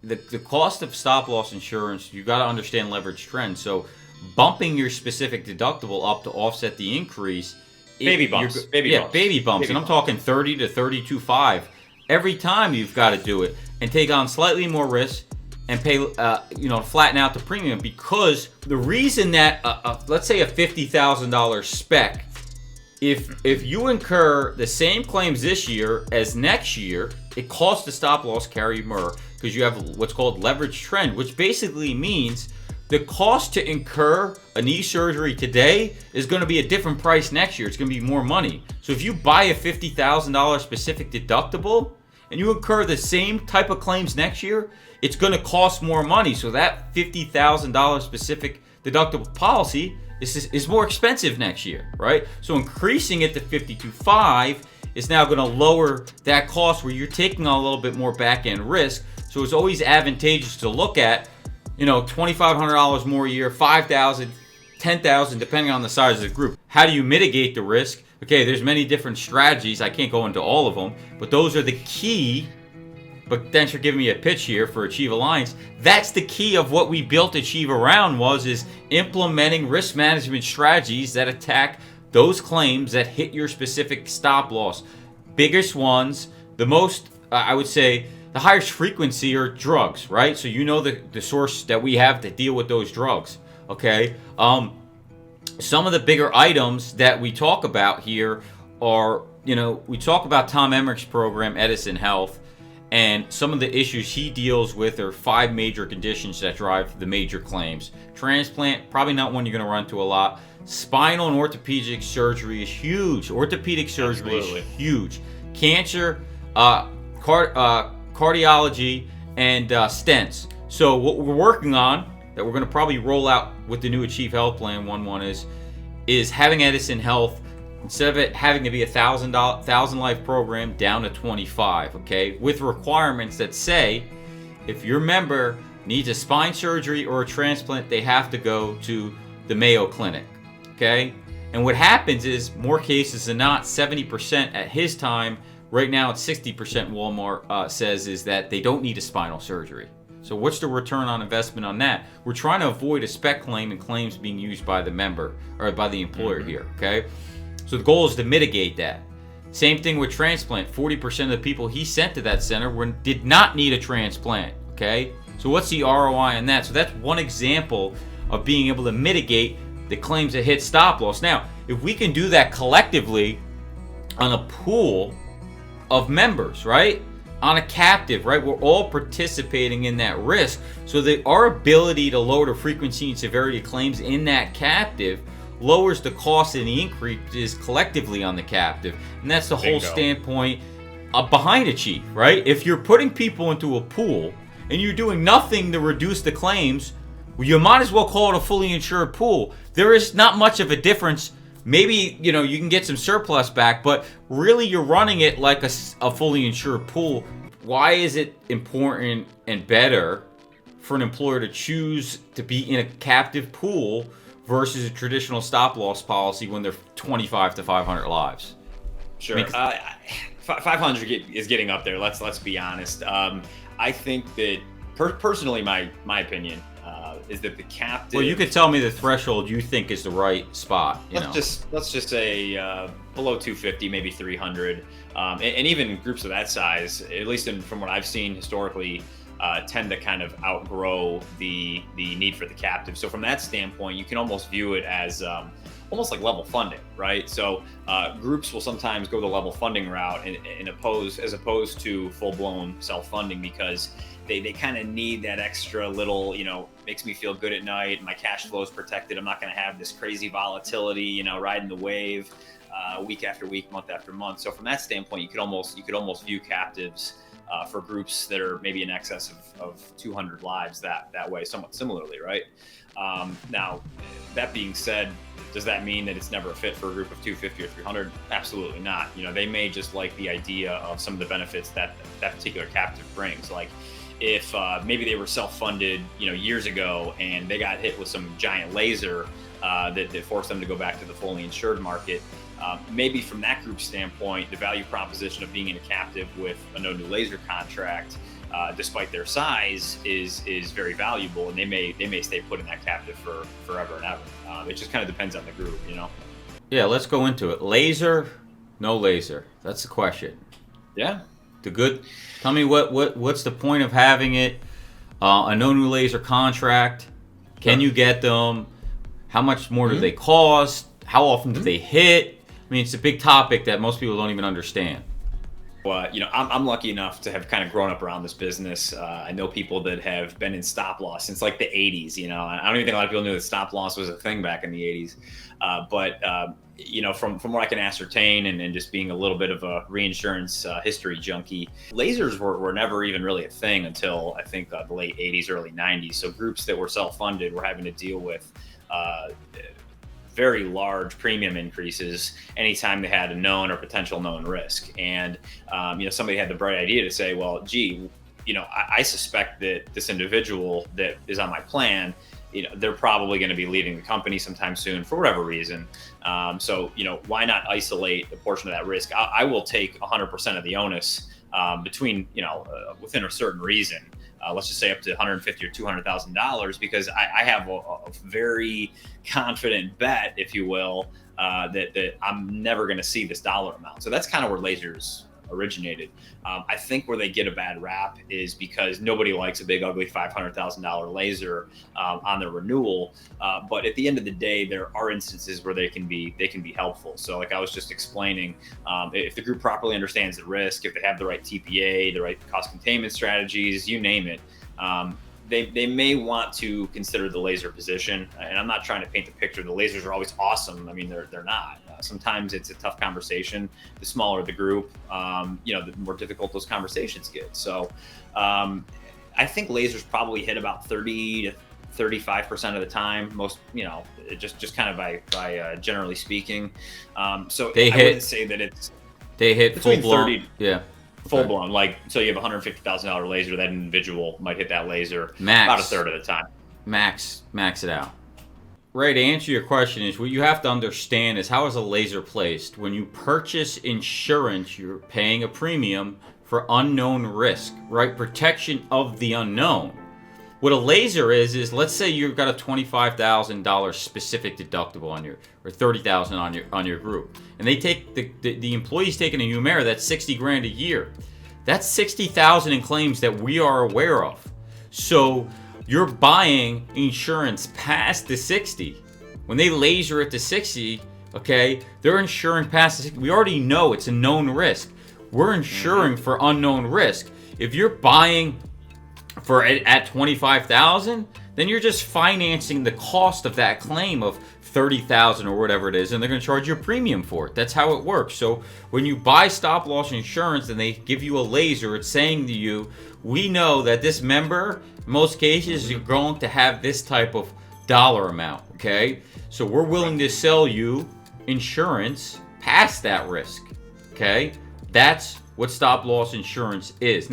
the cost of stop loss insurance, you got to understand leverage trend. So bumping your specific deductible up to offset the increase. Baby bumps. Baby bumps. And I'm talking 30 to 32.5 every time you've got to do it and take on slightly more risk and pay, flatten out the premium, because the reason that, let's say a $50,000 spec, if you incur the same claims this year as next year, it costs the stop loss carrier more, because you have what's called leverage trend, which basically means the cost to incur a knee surgery today is going to be a different price next year. It's going to be more money. So if you buy a $50,000 specific deductible and you incur the same type of claims next year, it's going to cost more money. So that $50,000 specific deductible policy is more expensive next year, right? So increasing it to $52.5 is now going to lower that cost, where you're taking on a little bit more back end risk. So it's always advantageous to look at, $2,500 more a year, $5,000, $10,000, depending on the size of the group. How do you mitigate the risk? Okay, there's many different strategies. I can't go into all of them, but those are the key. But thanks for giving me a pitch here for Achieve Alliance. That's the key of what we built Achieve around, is implementing risk management strategies that attack those claims that hit your specific stop loss. Biggest ones, the most, I would say, the highest frequency are drugs, right? So the source that we have to deal with those drugs, okay? Some of the bigger items that we talk about here are, we talk about Tom Emmerich's program, Edison Health, and some of the issues he deals with are 5 major conditions that drive the major claims. Transplant, probably not one you're going to run into a lot. Spinal and orthopedic surgery is huge. Orthopedic surgery is huge. Cancer, cardiology, and stents. So what we're working on, that we're going to probably roll out with the new Achieve Health Plan 1.1 is having Edison Health, instead of it having to be a 1,000 life program, down to 25, okay? With requirements that say, if your member needs a spine surgery or a transplant, they have to go to the Mayo Clinic, okay? And what happens is, more cases than not, 70% at his time, right now it's 60% Walmart says, is that they don't need a spinal surgery. So what's the return on investment on that? We're trying to avoid a spec claim and claims being used by the member or by the employer here, okay? So the goal is to mitigate that. Same thing with transplant. 40% of the people he sent to that center did not need a transplant, okay? So what's the ROI on that? So that's one example of being able to mitigate the claims that hit stop loss. Now, if we can do that collectively on a pool of members, right? On a captive, right? We're all participating in that risk. So that our ability to lower the frequency and severity of claims in that captive lowers the cost and the increases collectively on the captive. And that's the whole standpoint behind Achieve, right? If you're putting people into a pool and you're doing nothing to reduce the claims, well, you might as well call it a fully insured pool. There is not much of a difference. Maybe, you can get some surplus back, but really you're running it like a fully insured pool. Why is it important and better for an employer to choose to be in a captive pool versus a traditional stop loss policy when they're 25 to 500 lives? Sure. 500 is getting up there. Let's be honest. I think that personally, my opinion is that the captive. Well, you could tell me the threshold you think is the right spot. Let's just say below 250, maybe 300, and even groups of that size, at least from what I've seen historically, tend to kind of outgrow the need for the captive. So from that standpoint, you can almost view it as almost like level funding, right? So groups will sometimes go the level funding route as opposed to full-blown self-funding, because they kind of need that extra little, makes me feel good at night. My cash flow is protected. I'm not going to have this crazy volatility, riding the wave week after week, month after month. So from that standpoint, you could almost view captives for groups that are maybe in excess of 200 lives that way, somewhat similarly, right? Now, that being said, does that mean that it's never a fit for a group of 250 or 300? Absolutely not. They may just like the idea of some of the benefits that particular captive brings. Like, if maybe they were self-funded, years ago, and they got hit with some giant laser that forced them to go back to the fully insured market. Maybe from that group standpoint, the value proposition of being in a captive with a no new laser contract despite their size, is very valuable, and they may stay put in that captive for forever and ever. It just kind of depends on the group, you know. Yeah, let's go into it. Laser, no laser. That's the question. Yeah. Tell me what's the point of having it? A no new laser contract. Can you get them? How much more do they cost? How often do they hit? I mean, it's a big topic that most people don't even understand. You know, I'm lucky enough to have kind of grown up around this business. I know people that have been in stop loss since like the 80s. You know, I don't even think a lot of people knew that stop loss was a thing back in the 80s. You know, from what I can ascertain, and just being a little bit of a reinsurance history junkie, lasers were never even really a thing until I think the late 80s, early 90s. So groups that were self-funded were having to deal with very large premium increases anytime they had a known or potential known risk. And, you know, somebody had the bright idea to say, well, gee, you know, I suspect that this individual that is on my plan, you know, they're probably going to be leaving the company sometime soon for whatever reason. So, you know, why not isolate a portion of that risk? I will take 100% of the onus between, you know, within a certain reason. Let's just say up to $150,000 or $200,000, because I have a very confident bet, if you will, that I'm never going to see this dollar amount. So that's kind of where lasers originated. I think where they get a bad rap is because nobody likes a big ugly $500,000 laser on their renewal. But at the end of the day, there are instances where they can be helpful. So like I was just explaining, if the group properly understands the risk, if they have the right TPA, the right cost containment strategies, you name it, they may want to consider the laser position. And I'm not trying to paint the picture. The lasers are always awesome. I mean, they're not. Sometimes it's a tough conversation. The smaller the group, you know, the more difficult those conversations get. So I think lasers probably hit about 30 to 35% of the time. Most, you know, just kind of by generally speaking. So I wouldn't say that they hit full blown. 30, yeah. Full blown, like, so you have a $150,000 laser, that individual might hit that laser about a third of the time. Max it out. Ray, to answer your question is, what you have to understand is, how is a laser placed? When you purchase insurance, you're paying a premium for unknown risk, right? Protection of the unknown. What a laser is let's say you've got a $25,000 specific deductible on your, or $30,000 on your group, and they take the employee's taking a Humira that's $60,000 a year. That's $60,000 in claims that we are aware of. So you're buying insurance past the 60. When they laser it to 60, okay, they're insuring past the 60. We already know it's a known risk. We're insuring for unknown risk. If you're buying for at $25,000, then you're just financing the cost of that claim of $30,000 or whatever it is, and they're going to charge you a premium for it. That's how it works. So when you buy stop loss insurance and they give you a laser, it's saying to you, we know that this member, in most cases, is going to have this type of dollar amount. Okay, so we're willing to sell you insurance past that risk. Okay, that's what stop loss insurance is.